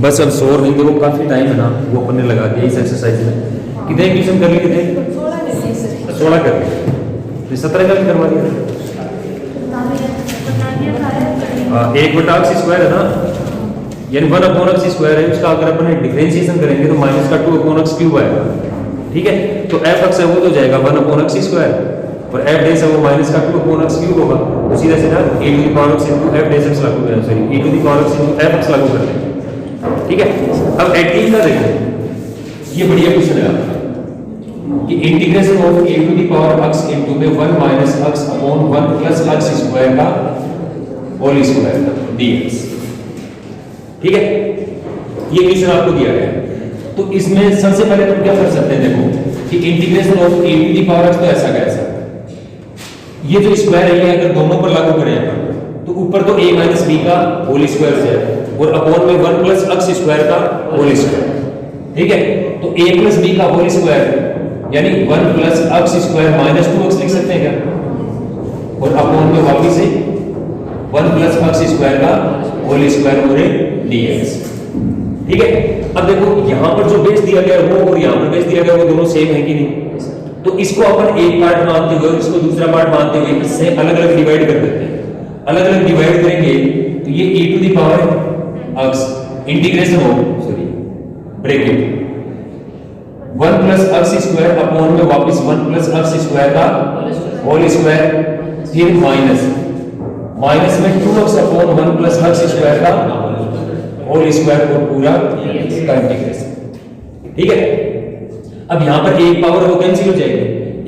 बस अब शोर नहीं, देखो काफी टाइम है ना, वो अपन ने लगा दिया इस एक्सरसाइज में। कितने क्वेश्चन कर लिए, कितने 16 कर लिए, 17 का भी करवा दिया। 1/x² है ना, यानी 1/x² है, उसका अगर अपन डिफरेंशिएशन करेंगे तो -2/x³ आएगा। ठीक है, तो f(x) है वो तो जाएगा 1/x² और f' है वो -2/x³ होगा। तो सीधा सीधा e⁻x f' लागू करें, सॉरी e⁻x f(x) लागू कर देंगे। ठीक है, अब 18 का देखो, ये बढ़िया क्वेश्चन है आपका कि इंटीग्रेशन ऑफ e⁻x इनटू में 1 - x/1 + x² का होल स्क्वायर dx। ठीक है, ये क्वेश्चन आपको दिया गया है। तो इसमें सबसे पहले तुम क्या कर सकते हैं, देखो कि इंटीग्रेशन ऑफ e⁻x तो ऐसा कैसा, ये जो स्क्वायर है ये अगर दोनों पर लागू करें तो ऊपर तो a - b का होल स्क्वायर हो जाएगा और अपॉन में 1 + x² का होल स्क्वायर। ठीक है, तो a + b का होल स्क्वायर यानी 1 + x² - 2x लिख सकते हैं क्या, और अपॉन में वापस से 1 + x² का होल स्क्वायर और dx। ठीक है, अब देखो यहां पर जो बेस दिया गया है वो और यहां पर बेस दिया गया है वो दोनों सेम है कि नहीं, तो इसको अपन एक पार्ट मानते हुए और इसको दूसरा पार्ट मानते हुए इससे अलग अलग डिवाइड कर देते हैं। अलग अलग डिवाइड करेंगे तो ये e⁻x इंटीग्रेशन हो, सॉरी ब्रैकेट 1 + x² अपॉन में वापस 1 + x² का होल स्क्वायर, फिर माइनस में 2x अपॉन 1 + x² का होल स्क्वायर और पूरा का इंटीग्रेशन। ठीक है, अब यहां पर एक पावर वो कैंसिल हो जाएगी,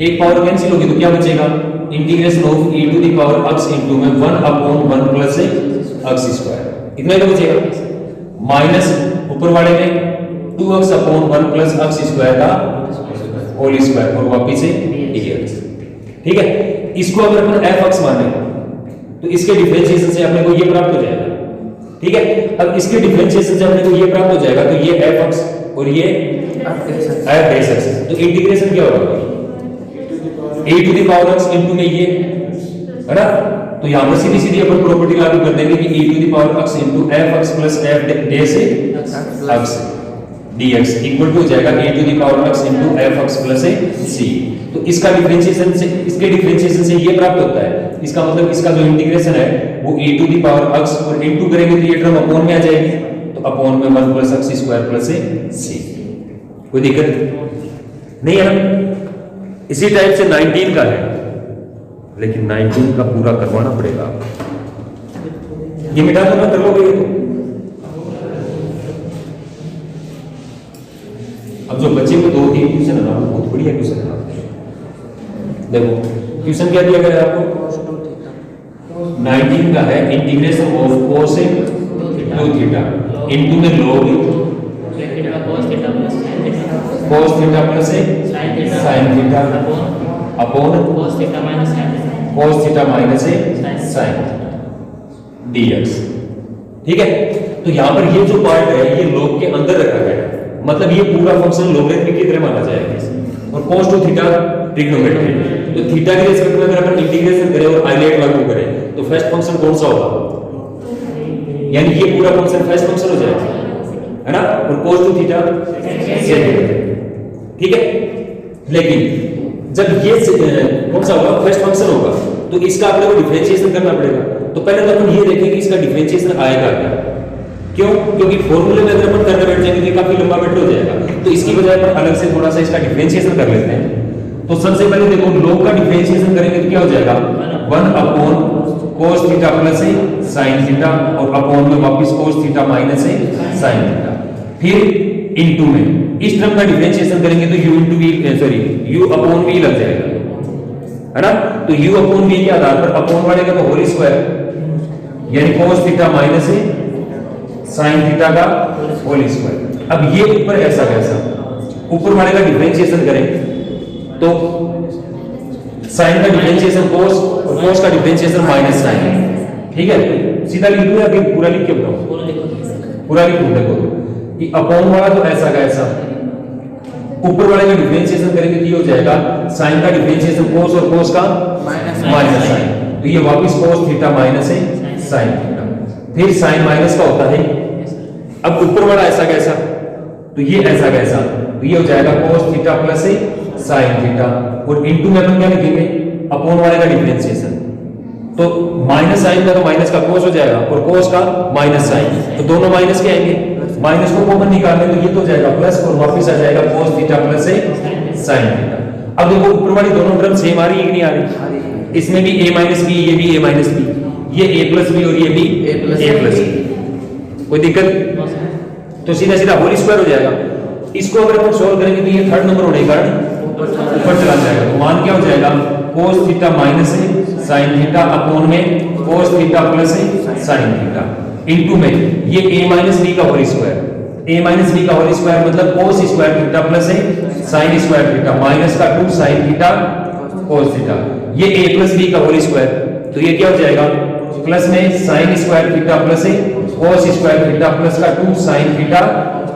एक पावर कैंसिल होगी तो क्या बचेगा, इंटीग्रेशन ऑफ e⁻x इनटू में 1/1 + x², इतना ही तो बचेगा, माइनस ऊपर वाले में 2x अपॉन 1 + x² का होल स्क्वायर और वापस से dx। ठीक है, इसको अगर अपन f(x) माने तो इसके डिफरेंशिएशन से अपने को ये प्राप्त हो जाएगा। ठीक है, अब इसके डिफरेंशिएशन से अपने को ये प्राप्त हो जाएगा तो ये f(x) और ये f'(x), तो इंटीग्रेशन क्या होगा, e⁻x इनटू में ये है ना, तो यहां पर सीधी सीधी अपन प्रॉपर्टी लागू कर देंगे कि e⁻x into f(x + f'(x) dx equal to हो जाएगा e⁻x इनटू f(x + c। तो इसका डिफरेंशिएशन से इसके डिफरेंशिएशन से ये प्राप्त होता है, इसका मतलब इसका जो इंटीग्रेशन है वो e⁻x और इनटू करेंगे तो ये टर्म अपॉन में आ जाएगी, तो अपॉन में 1 + x² + c। कोई दिक्कत नहीं है ना। इसी टाइप से 19 का है, लेकिन 19 का पूरा करवाना पड़ेगा। ये मिटा दो ना, कर लोगे ये तो। अब जो बच्चे को 2-3 क्वेश्चन है ना, बहुत बढ़िया क्वेश्चन है। देखो क्वेश्चन क्या दिया गया है आपको, 19 का है इंटीग्रेशन ऑफ cosec 2θ इनटू में log cos θ + sin θ upon cos θ - sin dx। ठीक है, तो यहां पर ये जो पार्ट है ये log के अंदर रखा गया है, मतलब ये पूरा फंक्शन लोगरिथमिक की तरह माना जाएगा। और cos 2θ ट्रिग्नोमेट्री, तो थीटा के रिस्पेक्ट में अगर अपन इंटीग्रेशन करें और आइलेट लागू करें तो फर्स्ट फंक्शन कौन सा होगा, यानी ये पूरा फंक्शन फर्स्ट फंक्शन हो जाएगा, है ना, और cos 2θ सेकंड। ठीक है, लेकिन जब ये कौन सा होगा, फर्स्ट फंक्शन होगा, तो इसका अपने को डिफरेंशिएशन करना पड़ेगा। तो पहले तो अपन ये देखेंगे कि इसका डिफरेंशिएशन आएगा क्या, क्यों, क्योंकि फॉर्मूले में अगर अपन करने बैठ जाएंगे तो काफी लंबा मैटर हो जाएगा, तो इसकी बजाय अपन अलग से थोड़ा सा इसका डिफरेंशिएशन कर लेते हैं। तो सबसे पहले देखो log का डिफरेंशिएशन करेंगे तो क्या हो जाएगा, 1/cos θ + sin θ और अपॉन में वापस cos θ - sin θ, फिर इनटू में इस टर्म का डिफरेंशिएशन करेंगे तो u अपॉन v लग जाएगा, है ना, तो u अपॉन v के आधार पर अपॉन वाले का तो होल स्क्वायर यानी cos θ - sin θ का होल स्क्वायर। अब ये ऊपर ऐसा कैसा, ऊपर वाले का डिफरेंशिएशन करें तो sin का डिफरेंशिएशन cos और cos का डिफरेंशिएशन -sin। ठीक है, सीधा लिख दूं या फिर पूरा लिख के बताऊं, पूरा लिख दूं। देखो कि अपॉन वाला तो ऐसा का ऐसा, ऊपर वाले का डिफरेंशिएशन करेंगे तो ये हो जाएगा sin का डिफरेंशिएशन cos और cos का -sin, तो ये वापस cos θ - sin θ, फिर sin माइनस का होता है अब ऊपर वाला ऐसा कैसा, तो ये ऐसा कैसा, तो ये हो जाएगा cos theta plus sin theta, और इनटू में अपन क्या लिखेंगे, अपॉन वाले का डिफरेंशिएशन। तो माइनस साइन का तो माइनस का cos हो जाएगा और cos का माइनस साइन, तो दोनों माइनस के आएंगे, माइनस को कॉमन निकालने तो ये तो हो जाएगा प्लस और वापस आ जाएगा cos theta plus sin theta. अब देखो ऊपर वाली दोनों टर्म सेम आ रही है कि नहीं आ रही, इसमें भी a माइनस बी, ये भी a माइनस बी, ये a प्लस बी और ये भी a प्लस बी, कोई दिक्कत, तो सीधा सीधा होल स्क्वायर हो जाएगा। इसको अगर अपन सॉल्व करेंगे तो ये थर्ड नंबर होने के कारण ऊपर चला जाएगा, तो मान क्या हो जाएगा cos theta minus sin theta upon में cos theta plus sin theta into में ये a माइनस b का whole square, a minus b का होल स्क्वायर मतलब cos square theta plus sin square theta minus का 2 sin थीटा cos थीटा, ये a plus b का whole square, तो ये क्या हो जाएगा प्लस में sin square theta plus cos square theta plus का 2 sin थीटा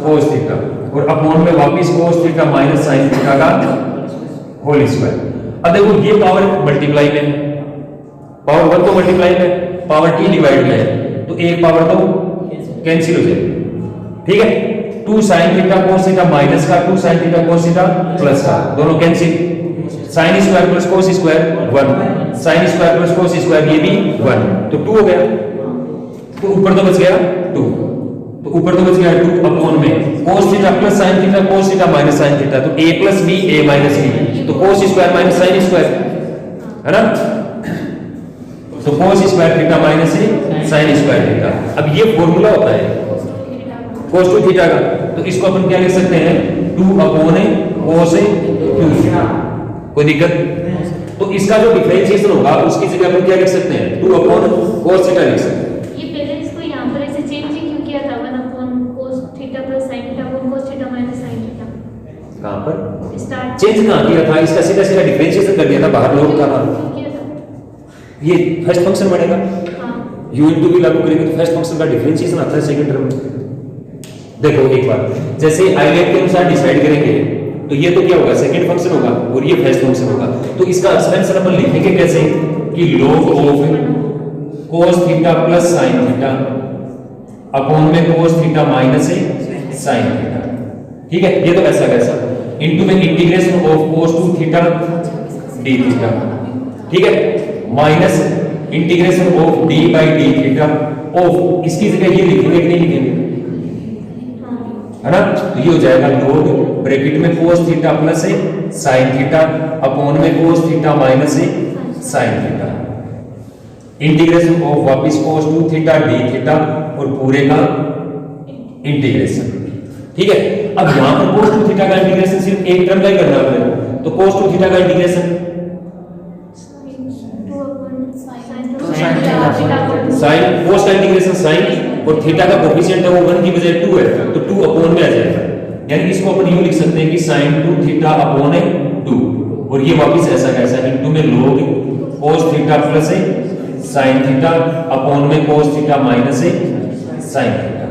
cos थीटा, और अपॉन में वापस cos theta minus sin theta का होल स्क्वायर। अब देखो ये पावर मल्टीप्लाई में, पावर 1 तो मल्टीप्लाई में, पावर t डिवाइड में है, तो एक पावर तो कैंसिल हो जाएगी, ठीक है। 2 sin theta cos theta minus का 2 sin theta cos theta plus का, दोनों cancel, sin square plus cos square 1, sin square plus cos square ये भी 1, तो 2 हो गया, तो ऊपर तो बच गया 2, तो ऊपर तो बच गया 2 अपॉन में cos theta plus sin theta cos theta minus sin theta, तो a plus b a minus b, तो cos square minus sin square है ना, तो cos square theta minus sin square theta. अब ये फॉर्मूला होता है cos 2 थीटा का, तो इसको अपन क्या लिख सकते हैं 2 अपॉन cos 2 थीटा, कोई दिक्कत, तो इसका जो डिफरेंशिएशन होगा उसकी जगह अपन क्या लिख सकते हैं 2 अपॉन cos थीटा लिख सकते हैं। ये पहले इसको यहां पर ऐसे चेंज ही क्यों किया था 1 upon cos theta plus sin theta upon cos theta minus sin theta, कहां पर स्टार्ट चेंज कहां किया था, इसका सीधा सीधा डिफरेंशिएशन कर दिया था, बाहर लोग था ना, क्यों किया था? ये फर्स्ट फंक्शन बनेगा, हां u इनटू v लागू करेंगे तो फर्स्ट फंक्शन का डिफरेंशिएशन आता है सेकंड टर्म में। देखो एक बार जैसे आइलेट के अनुसार डिसाइड करेंगे तो ये तो क्या होगा सेकंड फंक्शन होगा और ये फर्स्ट फंक्शन होगा, तो इसका एक्सपेंशन अपन लिखेंगे कैसे कि log of cos theta plus sin theta upon में cos theta minus sin theta, ठीक है, ये तो ऐसा कैसा इनटू में integration of cos 2 theta d theta, ठीक है, minus integration of d by d theta of, इसकी जगह ये लिखेंगे कि नहीं लिखेंगे, है ना, तो ये हो जाएगा log ब्रैकेट में cos theta plus sin theta upon में cos theta minus sin theta integration of वापस cos 2 थीटा d थीटा और पूरे का इंटीग्रेशन, ठीक है। अब यहां पर cos 2 थीटा का इंटीग्रेशन सिर्फ एक टर्म का ही करना है, तो cos 2 थीटा का इंटीग्रेशन sin cos का इंटीग्रेशन sin और थीटा का कोफिशिएंट है वो 1 की बजाय 2 है, तो 2 अपॉन में आ जाएगा, यानी इसको अपन यूं लिख सकते हैं कि sin 2 थीटा अपॉन 2, और ये वापस ऐसा कैसा इनटू में log cos theta plus sin theta upon में cos theta minus sin theta,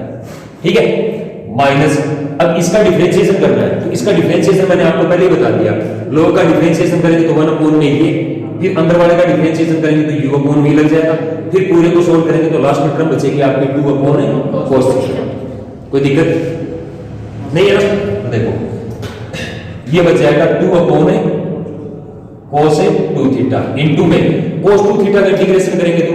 ठीक है, माइनस। अब इसका डिफरेंशिएशन करना है, तो इसका डिफरेंशिएशन मैंने आपको पहले ही बता दिया, log का डिफरेंशिएशन करेंगे तो 1 अपॉन में ये, फिर अंदर वाले का डिफरेंशिएशन करेंगे तो u अपॉन v लग जाएगा, फिर पूरे को सोल्व करेंगे तो लास्ट में टर्म बचेगी आपकी 2 अपॉन cos थीटा, कोई दिक्कत नहीं है ना। देखो ये बच जाएगा 2 अपॉन cos 2 थीटा इनटू में cos 2 थीटा का इंटीग्रेशन करेंगे तो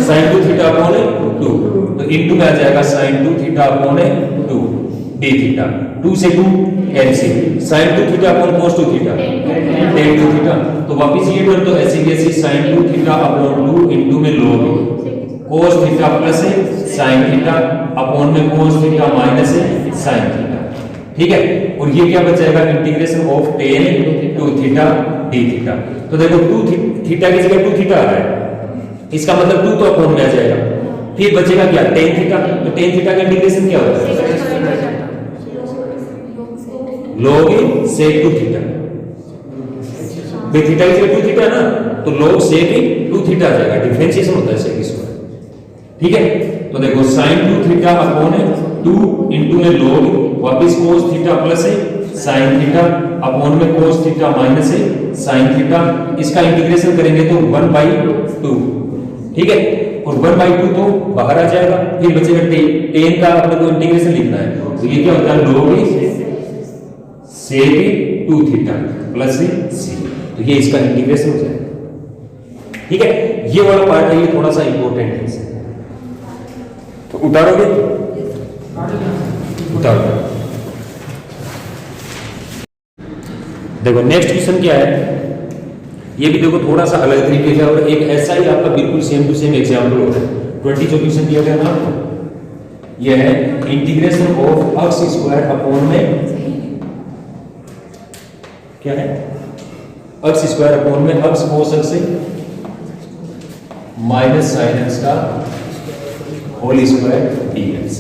sin 2 थीटा अपॉन 2, तो इनटू में आ जाएगा sin 2 theta upon 2 d theta, 2 से 2 cancel, sin 2 theta upon cos 2 theta tan 2 theta, तो वापस ये टर्म तो ऐसे ही ऐसे sin 2 थीटा अपॉन 2 इनटू में log cos theta plus sin theta upon में cos theta minus sin theta, ठीक है, और ये क्या बच जाएगा integration of tan 2 theta d theta, तो देखो 2 थीटा की जगह 2 थीटा आ रहा है, इसका मतलब 2 तो अपॉन में आ जाएगा, फिर बचेगा क्या tan थीटा, तो tan थीटा का इंटीग्रेशन क्या होता है log sec 2 थीटा, थीटा की जगह 2 थीटा है ना, तो log sec 2 थीटा आ जाएगा, डिफरेंशिएशन होता है sec स्क्वायर, ठीक है। तो देखो sin 2 थीटा अपॉन 2 इनटू में log वापस cos theta plus sin theta upon में cos theta minus sin theta, इसका इंटीग्रेशन करेंगे तो 1/2, ठीक है, और 1/2 तो बाहर आ जाएगा, फिर बचेगा tan का अपने को इंटीग्रेशन लिखना है, तो ये क्या होता है log sec 2 theta plus c, तो ये इसका इंटीग्रेशन हो जाएगा। ठीक है, ये वाला पार्ट है, ये थोड़ा सा इंपॉर्टेंट है, तो उतारोगे, उतारो। देखो नेक्स्ट क्वेश्चन क्या है, ये भी देखो थोड़ा सा अलग तरीके से, और एक ऐसा ही आपका बिल्कुल सेम टू सेम एग्जांपल होता है। 20 जो क्वेश्चन दिया गया ना, ये है integration of x square upon में क्या है, x स्क्वायर अपॉन में x cos x minus sin x का होल स्क्वायर dx।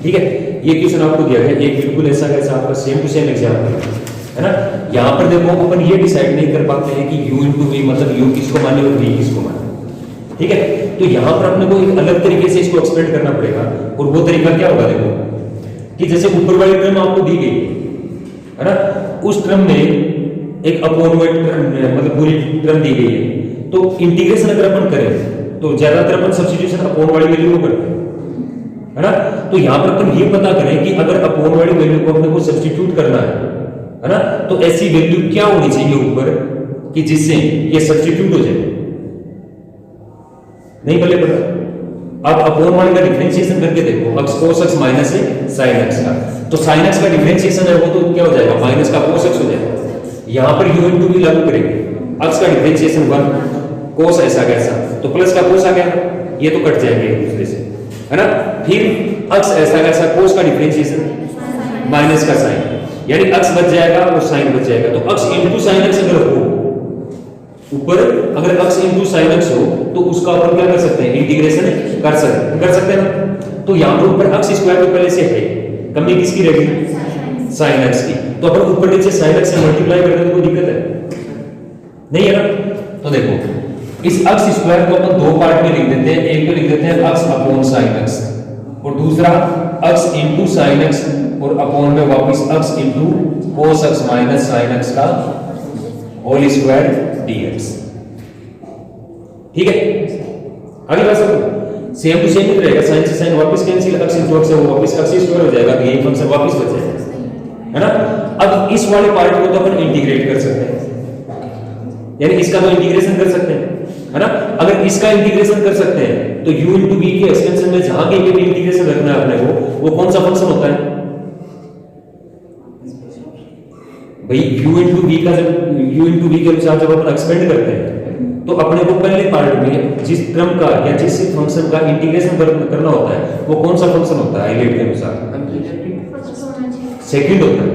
ठीक है, ये क्वेश्चन आपको दिया गया, एक बिल्कुल ऐसा कैसा आपका सेम टू सेम एग्जांपल है ना। यहां पर देखो अपन ये डिसाइड नहीं कर पाते हैं कि u इंटू v मतलब u किसको माने और v किसको माने। ठीक है, तो यहां पर अपने को एक अलग तरीके से इसको एक्सप्लेन करना पड़ेगा, और वो तरीका क्या होगा, देखो कि जैसे ऊपर वाली टर्म आपको दी गई है ना, उस टर्म में एक अपॉन में मतलब पूरी टर्म दी गई है, तो इंटीग्रेशन अगर अपन करें तो ज्यादातर अपन सब्स्टिट्यूशन अपॉन वाली वैल्यू को करते हैं, है ना। तो यहां पर अपन ये पता करें कि अगर अपॉन वाली वैल्यू को अपने को सब्स्टिट्यूट करना है ना, तो ऐसी वैल्यू क्या होनी चाहिए ऊपर कि जिससे ये सब्स्टिट्यूट हो जाए, नहीं पहले पता। अब अपॉन वाले का डिफरेंशिएशन करके देखो, x cos x माइनस है sin x का, तो sin x का डिफरेंशिएशन है वो तो क्या हो जाएगा, माइनस का cos x हो जाएगा। यहां पर u into v लागू करेंगे, x का डिफरेंशिएशन 1 cos ऐसा कैसा, तो प्लस का cos आ गया, ये तो कट जाएंगे एक दूसरे से, है ना। फिर x ऐसा कैसा, cos का डिफरेंशिएशन माइनस का sin, यानी x बच जाएगा और sin बच जाएगा, तो x into sin x अगर हो ऊपर, अगर x into sin x हो तो उसका अपन क्या कर सकते हैं, इंटीग्रेशन कर सकते हैं ना। तो यहां पर ऊपर x स्क्वायर तो पहले से है, कमी किसकी रहेगी, sin x की, तो अपन ऊपर नीचे sin x से मल्टीप्लाई करते हैं तो कोई दिक्कत है नहीं है ना। तो देखो इस x स्क्वायर को अपन दो पार्ट में लिख देते हैं, एक तो लिख देते हैं x अपॉन sin x और दूसरा x into sin x और अपॉन में वापस x into cos x minus sin x का होल स्क्वायर dx। ठीक है, आगे बढ़ सकते सेम टू सेम ही रहेगा, sin से sin वापस कैंसिल, x into x से वो वापस x स्क्वायर हो जाएगा, तो यही फंक्शन वापस बच जाएगा, है ना। अब इस वाले पार्ट को तो अपन इंटीग्रेट कर सकते हैं, यानी इसका तो इंटीग्रेशन कर सकते हैं, है ना। अगर इसका इंटीग्रेशन कर सकते हैं तो u into v के एक्सपेंशन में जहां कहीं भी इंटीग्रेशन रखना है अपने को, वो कौन सा फंक्शन होता है भाई, u into v का जब u into v के अनुसार जब अपन एक्सपेंड करते हैं तो अपने को पहले पार्ट में जिस टर्म का या जिस फंक्शन का इंटीग्रेशन करना होता है वो कौन सा फंक्शन होता है हाईलाइट के अनुसार, सेकंड होता है,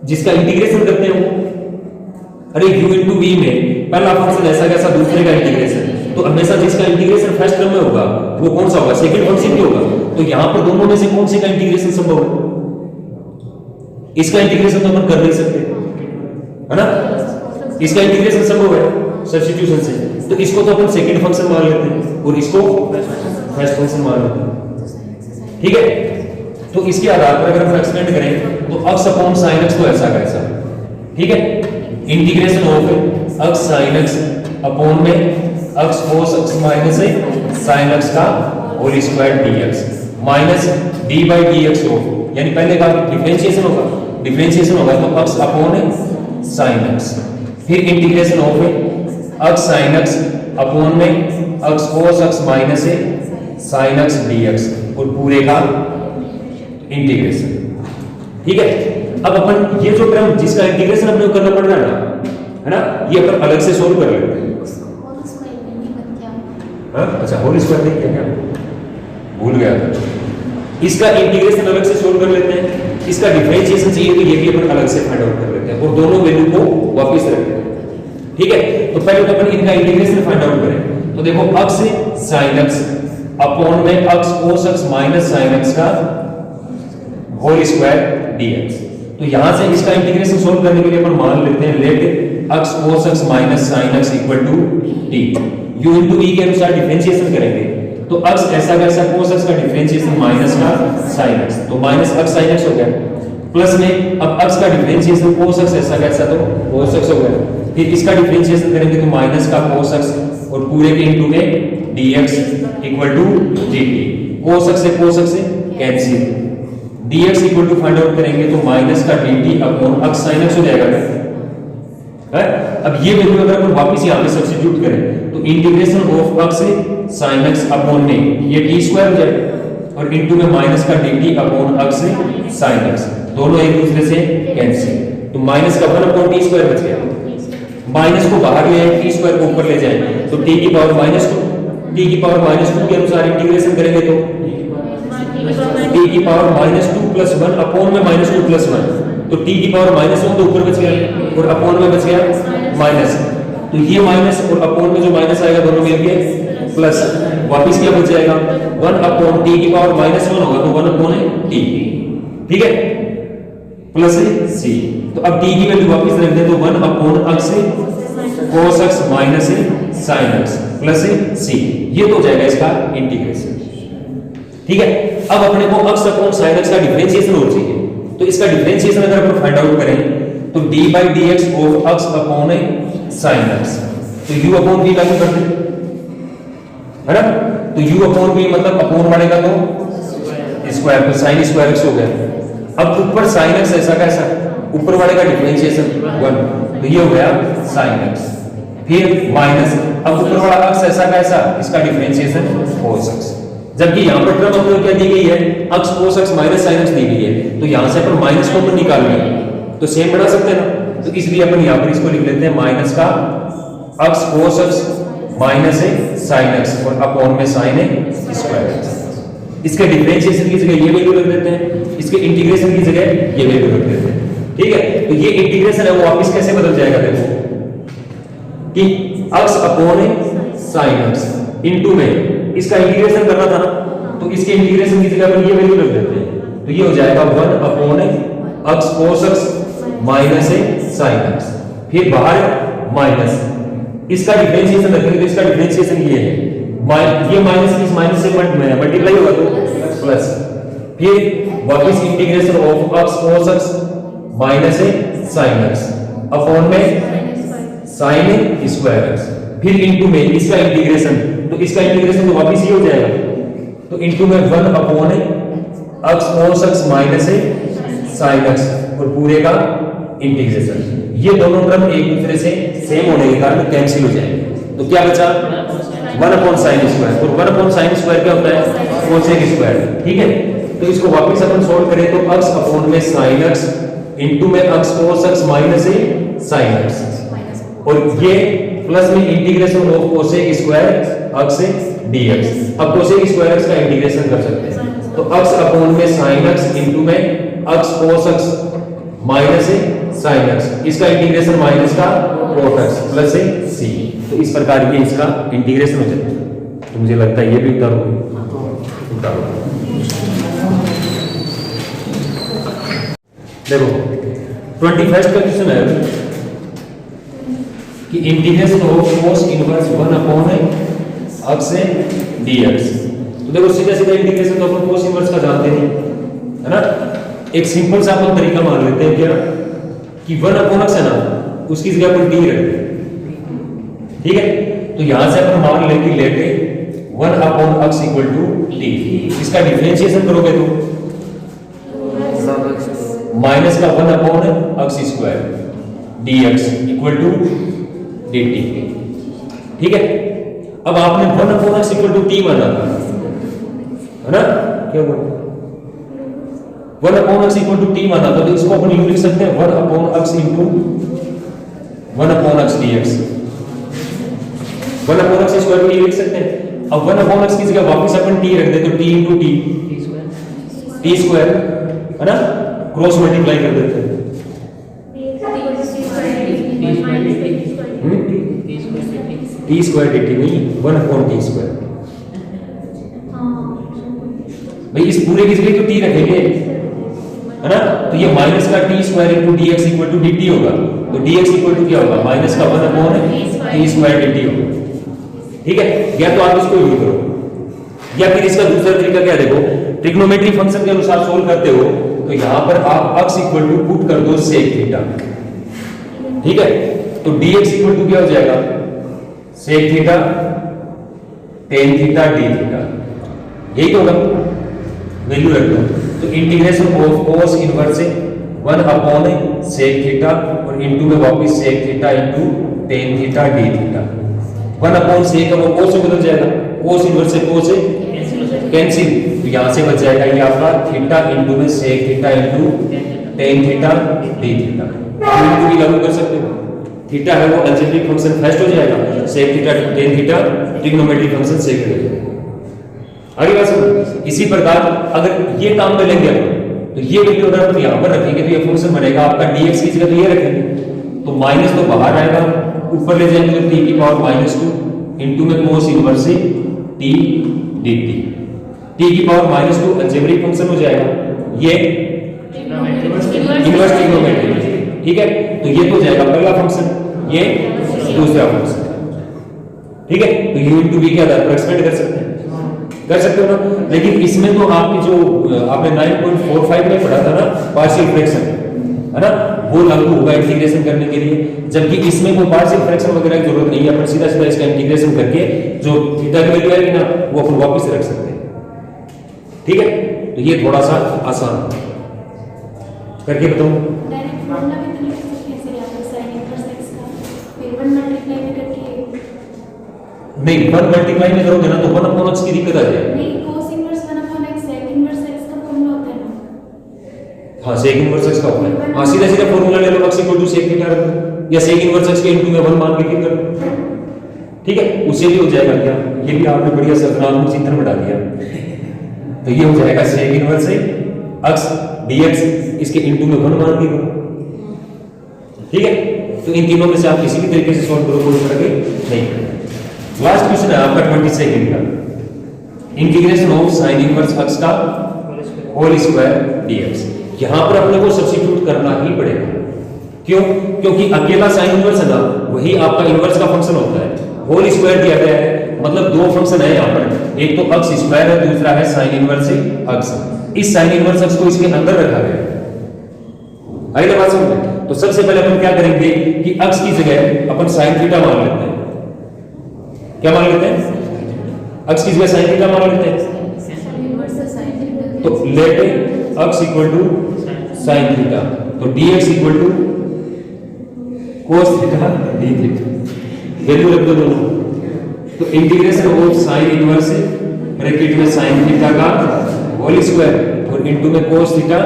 जिसका इंटीग्रेशन करते हैं वो। अरे u into v में पहला फंक्शन ऐसा कैसा, दूसरे का इंटीग्रेशन, तो हमेशा जिसका इंटीग्रेशन फर्स्ट टर्म में होगा वो कौन सा होगा, सेकंड फंक्शन ही होगा। तो यहां पर दोनों में से कौन से का इंटीग्रेशन संभव है, इसका इंटीग्रेशन तो अपन कर नहीं सकते, है ना। इसका इंटीग्रेशन संभव है सब्स्टिट्यूशन से, तो इसको तो अपन सेकंड फंक्शन मान लेते हैं और इसको फर्स्ट फंक्शन मान लेते हैं। ठीक है, तो इसके आधार पर अगर हम एक्सपेंड करें तो x अपॉन sin x तो ऐसा कैसा, ठीक है, integration of x sin x upon में x cos x minus sin x का whole square dx minus d by dx हो, यानी पहले का डिफरेंशिएशन होगा तो x अपॉन sin x, फिर integration of x sin x upon में x cos x minus sin x dx और पूरे का इंटीग्रेशन। ठीक है, अब अपन ये जो टर्म जिसका इंटीग्रेशन अपने को करना पड़ रहा है ना, ये अपन अलग से सोल्व कर लेते हैं। हाँ अच्छा, होल स्क्वायर नहीं किया क्या, भूल गया था। इसका इंटीग्रेशन अलग से सोल्व कर लेते हैं, इसका डिफरेंशिएशन चाहिए तो ये भी अपन अलग से फाइंड आउट कर लेते हैं और दोनों वैल्यू को वापस रखते हैं। ठीक है, तो पहले तो अपन इनका इंटीग्रेशन फाइंड आउट करें, तो देखो x sin x अपॉन में x cos x minus sin x का होल स्क्वायर dx। तो यहां से इसका इंटीग्रेशन सोल्व करने के लिए अपन मान लेते हैं let x cos x minus sin x equal to t। u into v के अनुसार डिफरेंशिएशन करेंगे तो x ऐसा कैसा cos x का डिफरेंशिएशन माइनस का sin x, तो माइनस x sin x हो गया, प्लस में अब x का डिफरेंशिएशन cos x ऐसा कैसा तो cos x हो गया, फिर इसका डिफरेंशिएशन करेंगे तो माइनस का cos x और पूरे के इनटू में dx equal to dt। cos x से cancel, dx equal to find out करेंगे तो माइनस का dt upon x sin x हो जाएगा है? अब ये वैल्यू अगर अपन वापस यहाँ पे सब्स्टिट्यूट करें तो integration of x sin x upon में ये t स्क्वायर हो जाएगा और इनटू में माइनस का dt upon x sin x, दोनों एक दूसरे से कैंसिल, तो माइनस का 1 अपॉन t स्क्वायर बच गया। माइनस को बाहर ले आए, टी स्क्वायर को ऊपर ले जाए तो टी की पावर -2, टी की पावर -2 के अनुसार इंटीग्रेशन करेंगे तो टी की पावर -2 + 1 अपॉन में -2 + 1, तो टी की पावर -1 तो ऊपर बच गया और अपॉन में बच गया माइनस, तो ये माइनस और अपॉन में जो माइनस आएगा दोनों मिल के प्लस, वापिस क्या बच जाएगा 1 अपॉन टी की पावर -1 होगा तो 1 अपॉन टी, ठीक है, प्लस सी। तो अब टी की वैल्यू वापस रख दें तो 1 upon x cos x minus sin x plus C, ये तो हो जाएगा इसका इंटीग्रेशन, ठीक है। अब अपने को x अपॉन sin x का डिफरेंशिएशन हो चाहिए, तो इसका डिफरेंशिएशन अगर अपन फाइंड आउट करें तो d/dx of x upon sin x, तो u अपॉन v वैल्यू कर दें, है ना, तो u अपॉन v मतलब अपॉन बढ़ेगा तो स्क्वायर, तो sin स्क्वायर x हो गया। अब ऊपर sin x ऐसा कैसा, ऊपर वाले का डिफरेंशिएशन 1, तो ये हो गया sin x, फिर माइनस, अब ऊपर वाला x ऐसा कैसा, इसका डिफरेंशिएशन cos x, जबकि यहां पर टर्म अपने क्या दी गई है, x cos x minus sin x दी गई है, तो यहां से अपन माइनस को अपन निकाल लेंगे तो सेम बना सकते हैं ना, तो इसलिए अपन यहां पर इसको लिख लेते हैं माइनस का x cos x minus sin x और अपॉन में sin स्क्वायर x। इसके डिफरेंशिएशन की जगह ये वैल्यू रख देते हैं, इसके इंटीग्रेशन की जगह ये वैल्यू रख देते हैं, ठीक है। तो ये इंटीग्रेशन है वो वापस कैसे बदल जाएगा, देखो कि x upon sin x into में इसका इंटीग्रेशन करना था ना, तो इसके इंटीग्रेशन की जगह पर ये वैल्यू रख देते हैं, तो ये हो जाएगा 1 upon x cos x minus sin x, फिर बाहर माइनस, इसका डिफरेंशिएशन रखेंगे तो इसका डिफरेंशिएशन ये है, ये माइनस इस माइनस से मल्टीप्लाई होगा तो प्लस, फिर वापस integration of x cos x minus sin x upon में sin स्क्वायर x, फिर इनटू में इसका इंटीग्रेशन, तो इसका इंटीग्रेशन तो वापस ये हो जाएगा, तो इनटू में 1 upon x cos x minus sin x और पूरे का इंटीग्रेशन, ये दोनों टर्म एक दूसरे से सेम होने के कारण कैंसिल हो जाएंगे, तो क्या बचा 1 अपॉन sin स्क्वायर, और 1 अपॉन sin स्क्वायर क्या होता है cosec स्क्वायर, ठीक है। तो इसको वापस अपन सॉल्व करें तो x अपॉन में sin x इनटू में x cos x minus sin x, और ये प्लस में integration of cosec square x dx, अब cosec स्क्वायर x का इंटीग्रेशन कर सकते हैं, तो x अपॉन में sin x इनटू में x cos x minus sin x, इसका इंटीग्रेशन माइनस का cot x प्लस c, तो इस प्रकार ये इसका इंटीग्रेशन हो जाता है। तो मुझे लगता है ये भी उतारो, देखो 21st का क्वेश्चन है कि integration of cos inverse 1 upon x dx, तो देखो सीधा सीधा इंटीग्रेशन तो अपन cos इनवर्स का जानते नहीं है ना, एक सिंपल सा अपन तरीका मान लेते हैं क्या कि 1 अपॉन x है ना, उसकी जगह पर d रख दें, ठीक है। तो यहां से अपन मान लेंगे लेके 1 upon x equal to d, इसका डिफरेंशिएशन करोगे तो माइनस का 1 upon x square dx equal to dt, ठीक है। अब आपने 1 upon x equal to t माना था, है ना, क्या बोलते 1 upon x equal to t माना था, तो इसको अपन यूं लिख सकते हैं 1 upon x into 1 upon x dx, 1 upon x square को ये लिख सकते हैं। अब 1 अपॉन x की जगह वापस अपन t रख दे तो t इनटू t स्क्वायर, है ना, क्रॉस मल्टीप्लाई कर देते हैं, t स्क्वायर dt नहीं 1 अपॉन t स्क्वायर, भाई इस पूरे की जगह तो t रखेंगे, है ना, तो ये माइनस का t square into dx equal to dt होगा, तो dx इक्वल टू क्या होगा माइनस का 1 अपॉन t स्क्वायर dt होगा, ठीक है। या तो आप इसको यूज करो, या फिर इसका दूसरा तरीका क्या, देखो ट्रिग्नोमेट्री फंक्शन के अनुसार सोल्व करते हो तो यहां पर आप x इक्वल टू पुट कर दो sec थीटा, ठीक है। तो dx इक्वल टू क्या हो जाएगा, sec theta tan theta d theta, यही तो होगा, वैल्यू रख दो। तो इंटीग्रेशन ऑफ cos इनवर्स से 1 अपॉन सेक थीटा और इनटू में वापस sec theta into tan theta d theta. 1 upon sec का वो cos से बदल जाएगा, cos इनवर्स से cos से कैंसिल, तो यहां से बच जाएगा ये आपका थीटा इनटू में sec theta into tan theta d theta. Into भी लागू कर सकते हो, थीटा है वो अलजेब्रिक फंक्शन फर्स्ट हो जाएगा, sec theta tan theta trigonometric function second हो जाएगा। आगे बात समझ। इसी प्रकार अगर ये काम में लेंगे तो ये वैल्यू अगर हम यहां पर रखेंगे तो ये फंक्शन बनेगा आपका dx की जगह तो ये रखेंगे, तो माइनस तो बाहर आएगा, ऊपर ले जाएंगे तो t की पावर -2 इनटू में cos इनवर्स से t dt, t की पावर -2 अलजेब्रिक फंक्शन हो जाएगा, ये इनवर्स ट्रिग्नोमेट्रिक, ठीक है। तो ये तो जाएगा पहला फंक्शन, ये दूसरा फंक्शन, ठीक है। तो u इनटू v के आधार पर एक्सपेंड कर सकते हो ना। लेकिन इसमें तो आपकी जो आपने 9.45 में पढ़ा था ना पार्शियल फ्रैक्शन, है ना, वो लागू होगा इंटीग्रेशन करने के लिए, जबकि इसमें कोई पार्शियल फ्रैक्शन वगैरह की जरूरत नहीं है। अपन सीधा सीधा इसका इंटीग्रेशन करके जो थीटा की वैल्यू आएगी ना वो अपन वापस रख सकते हैं, ठीक है। तो ये थोड़ा सा आसान करके बताऊं। डायरेक्ट फॉर्मूला भी तो लिख सकते हैं सर, यहाँ पर sin इनवर्स x का फिर 1 मल्टीप्लाई में करके, नहीं 1 मल्टीप्लाई में करोगे ना तो 1 अपॉन x की दिक्कत आ जाएगी। नहीं cos inverse 1 upon x sec inverse x का फॉर्मूला होता है ना। हाँ सेक इनवर्स x का होता है, हाँ सीधा सीधा फॉर्मूला ले लो, x equal to sec theta रख दो या सेक इनवर्स x के इनटू में 1 मान के फिर कर दो, ठीक है। उससे भी हो जाएगा क्या, ये भी आपने बढ़िया सर्वनाम चित्र बना दिया। तो ये हो जाएगा सेक इनवर्स x dx इसके इनटू में 1 मान के करो, ठीक है। तो इन तीनों में से आप किसी भी तरीके से सॉल्व करो, कोई फर्क नहीं। लास्ट क्वेश्चन है आपका 22 का, integration of sin inverse x का होल स्क्वायर dx। यहां पर अपने को सब्स्टिट्यूट करना ही पड़ेगा, क्यों, क्योंकि अकेला sin इनवर्स है ना वही आपका इनवर्स का फंक्शन होता है, होल स्क्वायर दिया गया है, मतलब दो फंक्शन है यहां पर, एक तो x स्क्वायर है, दूसरा है sin इनवर्स x। इस sin इनवर्स x को इसके अंदर रखा गया है। अगले बात समझ, तो सबसे पहले अपन क्या करेंगे कि x की जगह अपन sin थीटा मान लेते हैं। क्या मान लेते हैं, x की जगह sin थीटा मान लेते हैं। तो let x equal to sin theta, तो dx equal to cos theta d theta, value रख दो दोनों। तो integration of sin inverse bracket में sin थीटा का होल स्क्वायर और इनटू में cos थीटा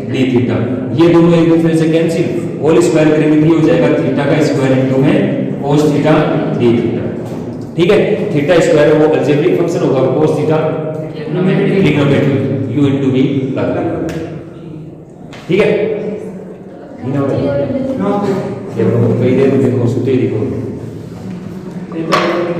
d थीटा, ये दोनों एक दूसरे से कैंसिल, होल स्क्वायर करेंगे तो हो जाएगा थीटा का स्क्वायर इनटू में cos थीटा d थीटा, ठीक है। थीटा स्क्वायर वो अलजेब्रिक फंक्शन होगा, cos theta trigonometric u into v लगा, ठीक है। कई देर में देखो सुते देखो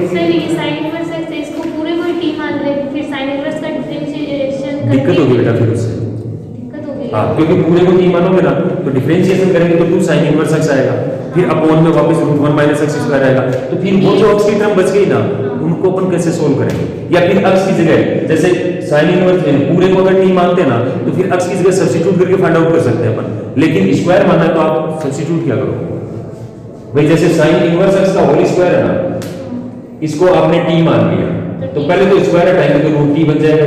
सर ये sin इनवर्स x है, इसको पूरे को t मान ले, फिर sin इनवर्स का डिफरेंशिएशन करके दिक्कत होगी बेटा, फिर उससे दिक्कत होगी। हाँ, क्योंकि पूरे को t मानोगे ना तो डिफरेंशिएशन करेंगे तो 2 sin इनवर्स x आएगा, फिर अपॉन में वापस √1 माइनस x स्क्वायर आएगा, तो फिर वो जो x की टर्म बच गई ना उनको अपन कैसे सोल्व करेंगे, या फिर x की जगह जैसे sin इनवर्स पूरे को अगर t मानते ना तो फिर x की जगह सब्स्टिट्यूट करके फाइंड आउट कर सकते हैं अपन, लेकिन स्क्वायर माना है तो आप सब्स्टिट्यूट क्या करो भाई, जैसे sin इनवर्स x का होल स्क्वायर है ना, इसको आपने t मान लिया तो पहले तो स्क्वायर हटाएंगे तो √t बन जाएगा,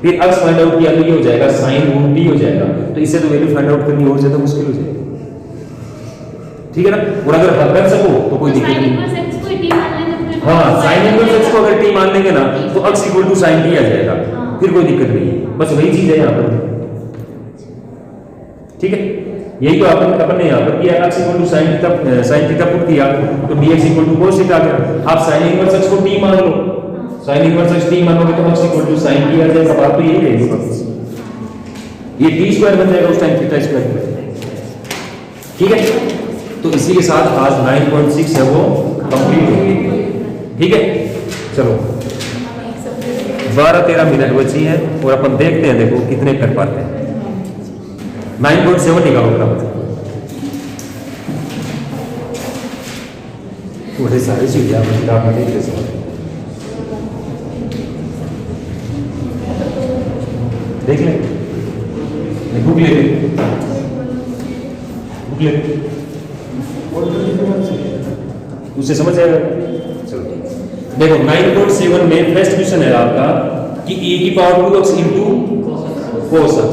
फिर x फाइंड आउट किया तो ये हो जाएगा sin √t हो जाएगा, तो इससे तो वैल्यू फाइंड आउट करनी और ज्यादा मुश्किल हो जाएगी, ठीक है ना। और अगर हल कर सको तो कोई दिक्कत sin नहीं। इनवर्स x को t मान ले तो फिर हाँ, sin इनवर्स x को अगर t मान लेंगे ना तो x equal to sin t आ जाएगा, फिर कोई दिक्कत नहीं है, बस वही चीज है यहाँ पर, ठीक है। यही तो अपन ने यहाँ पर किया, x equal to sin theta put किया तो dx equal to cos theta आ गया। आप sin इनवर्स x को t मान लो, sin इनवर्स x t मानोगे तो x equal to sin t आ जाएगा, बात तो यही रहेगी बस, ये t स्क्वायर बन जाएगा उस टाइम थीटा स्क्वायर, ठीक है। तो इसी के साथ आज 9.6 है वो कंप्लीट हो गई, ठीक है। चलो 12-13 मिनट बची हैं और अपन देखते हैं, देखो कितने कर पाते हैं। 9.7 निकालो बराबर, थोड़े सारे चीजें आप किताब में देख ले, देख ले, बुक ले ले, बुक ले। उससे समझ आएगा। चलो देखो 9.7 में फर्स्ट क्वेश्चन है आपका कि e की power 2x into cos x,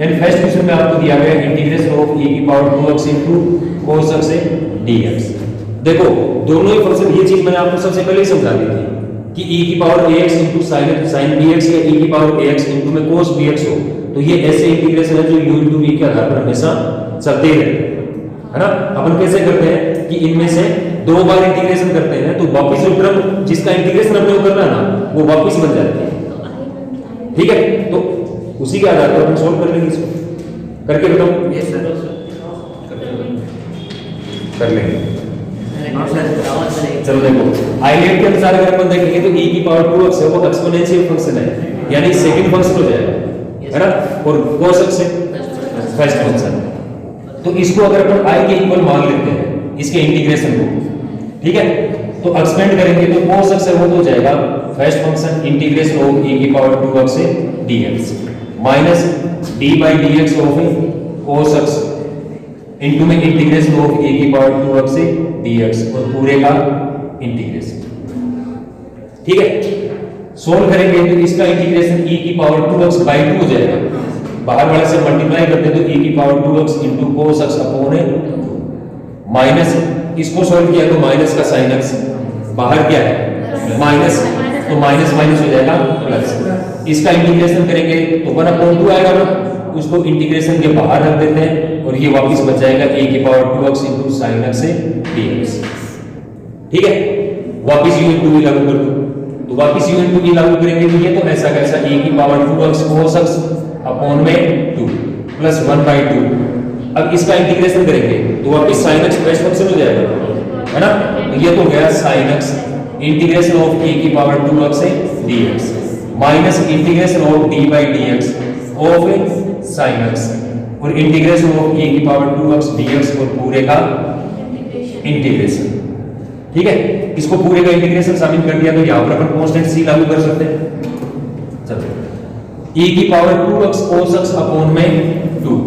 यानी फर्स्ट क्वेश्चन में आपको दिया गया इंटीग्रेशन ऑफ e की power 2x into cos x से dx। देखो दोनों ही फंक्शन, ये चीज मैंने आपको सबसे पहले ही समझा दी थी कि e की power ax into sin bx या e की पावर ax इंटू में cos bx हो, तो ये ऐसे इंटीग्रेशन है जो u इंटू v के आधार पर हमेशा चलते ही रहते हैं, है ना। अपन कैसे करते हैं कि इनमें से दो बार इंटीग्रेशन करते हैं तो वापस जो टर्म जिसका इंटीग्रेशन हमने वो करना है ना, वो वापस बन जाती है। ठीक है, तो उसी के आधार पर हम सॉल्व कर लेंगे इसको। करके बताओ। Yes sir. कर लेंगे। सर चलो देखो आइलेट के अनुसार अगर अपन देखेंगे तो e की पावर 2x है वो एक्सपोनेंशियल फंक्शन है, यानी सेकंड फंक्शन हो जाएगा, है ना। और cos x से फर्स्ट फंक्शन, तो इसको अगर अपन i के इक्वल मान लेते हैं इसके इंटीग्रेशन को, ठीक है, तो एक्सपेंड करेंगे तो cos x है वो तो जाएगा first function integration of e की पावर 2x से dx minus d by dx of cos x into में इंटीग्रेशन ऑफ e की पावर 2x से dx और पूरे का इंटीग्रेशन। ठीक है, सोल्व करेंगे तो इसका इंटीग्रेशन e की पावर 2x by 2 हो जाएगा, बाहर वाले से मल्टीप्लाई करते हैं तो e की power 2x into cos x upon minus, इसको सॉल्व किया तो माइनस का sin x, बाहर क्या है माइनस, तो माइनस माइनस हो जाएगा प्लस। इसका इंटीग्रेशन करेंगे तो 1/2 आएगा ना, उसको इंटीग्रेशन के बाहर रख देते हैं और ये वापस बच जाएगा e की power 2x into sin x से dx। ठीक है, वापस u इंटू v लागू कर दो, तो वापस u इंटू v लागू करेंगे तो ये तो ऐसा कैसा e की power 2x cos x upon में 2 प्लस 1/2। अब इसका इंटीग्रेशन करेंगे तो वापस sin x फर्स्ट फंक्शन हो जाएगा, है ना। तो ये तो गया sin x integration of e की पावर 2x से dx minus integration of d by dx of sin x और इंटीग्रेशन ऑफ e की पावर 2x dx और पूरे का इंटीग्रेशन। ठीक है, इसको पूरे का इंटीग्रेशन शामिल कर दिया तो यहां पर अपन कांस्टेंट c लागू कर सकते हैं। चलो e की power 2x cos x upon में 2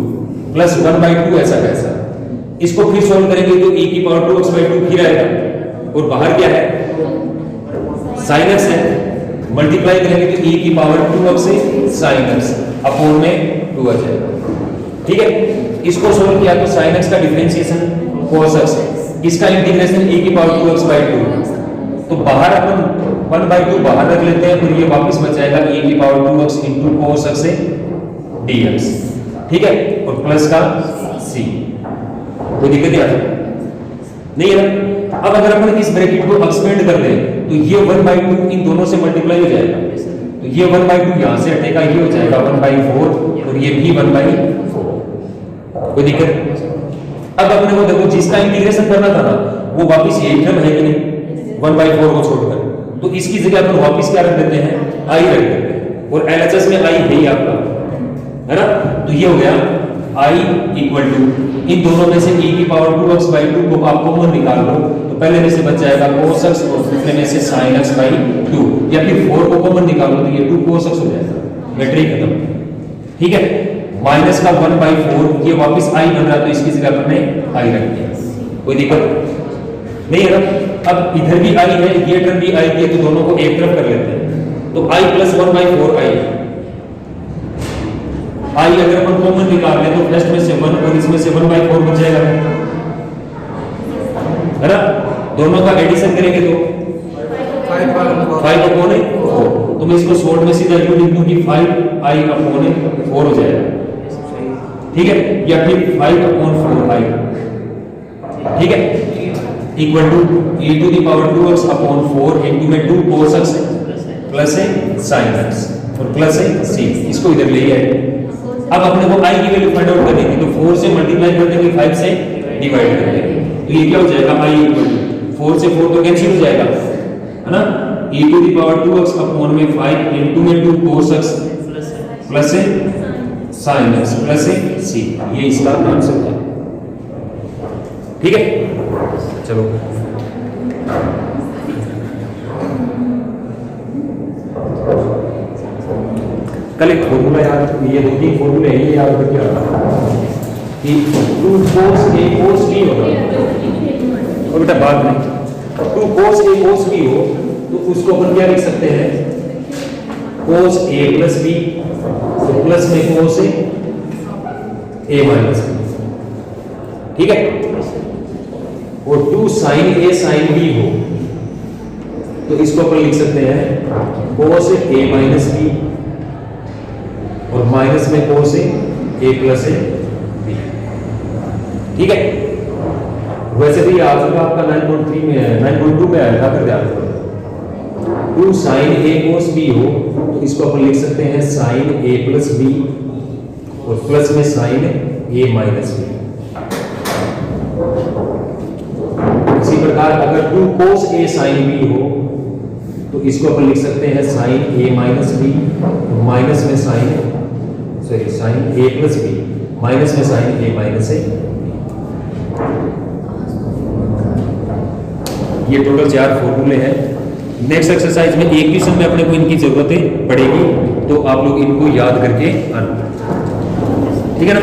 प्लस 1/2 ऐसा कैसा, इसको फिर सॉल्व करेंगे तो e की पावर 2x/2 फिर आएगा और बाहर क्या है sin x है, मल्टीप्लाई करेंगे तो e की पावर 2x से sin x अपॉन में 2 आ जाएगा। ठीक है, इसको सॉल्व किया तो sin x का डिफरेंशिएशन cos x, इसका इंटीग्रेशन e की पावर 2x/2, तो बाहर अपन 1/2 बाहर रख लेते हैं और ये वापस बच जाएगा e की power 2x into cos x से dx। ठीक है, और प्लस का c, कोई दिक्कत नहीं है ना। अब अगर अपन इस ब्रैकेट को एक्सपेंड कर दें तो ये 1/2 इन दोनों से मल्टीप्लाई हो जाएगा, तो ये 1/2 यहां से हटेगा, ये हो जाएगा 1/4 और ये भी 1/4, कोई दिक्कत। अब अपने को देखो जिसका इंटीग्रेशन करना था ना वो वापस यही टर्म है कि नहीं 1/4 को छोड़कर, तो इसकी जगह अपन वापस क्या रख देते हैं i रख देते हैं और LHS में i है ही आपका, है ना। तो ये हो गया i इक्वल टू इन दोनों में से e की पावर 2x/2 को आप कॉमन निकाल लो तो पहले में से बच जाएगा cos x और दूसरे में से sin x/2, या फिर 4 को कॉमन निकालो तो ये 2 cos x हो जाएगा, मैट्रिक खत्म। ठीक है, माइनस का 1/4 ये वापस i बन रहा है तो इसकी जगह हमने i रख दिया, कोई दिक्कत नहीं है ना। अब इधर भी i है, ये टर्म भी i है, तो दोनों को एक तरफ कर लेते हैं तो i प्लस 1/4 i अगर अपन कॉमन निकाल ले तो फर्स्ट में से 1 और इसमें से 1/4 बच जाएगा, है ना। दोनों का एडिशन करेंगे तो 5 अपॉन 4, तो मैं इसको शॉर्ट में सीधा लिख दूं कि 5i अपॉन 4 हो जाएगा। ठीक है, या फिर 5 अपॉन 4i, ठीक है, equal to e to the power 2x upon 4 into में 2 cos x plus sin x और प्लस c, इसको इधर ले आए। अब अपने को i की वैल्यू फाइंड आउट करनी थी तो 4 से मल्टीप्लाई कर देंगे, 5 से डिवाइड कर देंगे, तो ये क्या हो जाएगा i इक्वल टू 4 से 4 तो कैंसिल हो जाएगा, है ना। e to the power 2x upon में 5 इनटू में 2 cos x plus sin x plus c, ये इसका आंसर है। ठीक है, चलो कल एक फॉर्मूला याद, ये 2-3 फॉर्मूले हैं ये याद रखिए। कि 2 cos A cos B होगा, और बेटा बात नहीं, 2 cos A cos B हो तो उसको अपन क्या लिख सकते हैं, cos A plus B, तो प्लस में cos A minus B, ठीक है। और 2 sin A sin B हो तो इसको अपन लिख सकते हैं cos A minus B, और माइनस में cos A plus B, ठीक है। वैसे भी आज आपका 9.3 में है, 9.2 में आया था, कर दिया 2 sin A cos B हो तो इसको अपन लिख सकते हैं sin A plus B, और प्लस में sin A minus B। इसी प्रकार अगर 2 cos A sin B हो तो इसको अपन लिख सकते हैं sin A minus B, minus में sin A plus B, minus में sin A minus A। ये टोटल 4 फॉर्मूले हैं। नेक्स्ट एक्सरसाइज में एक क्वेश्चन में अपने को इनकी जरूरत पड़ेगी, तो आप लोग इनको याद करके आना, ठीक है ना।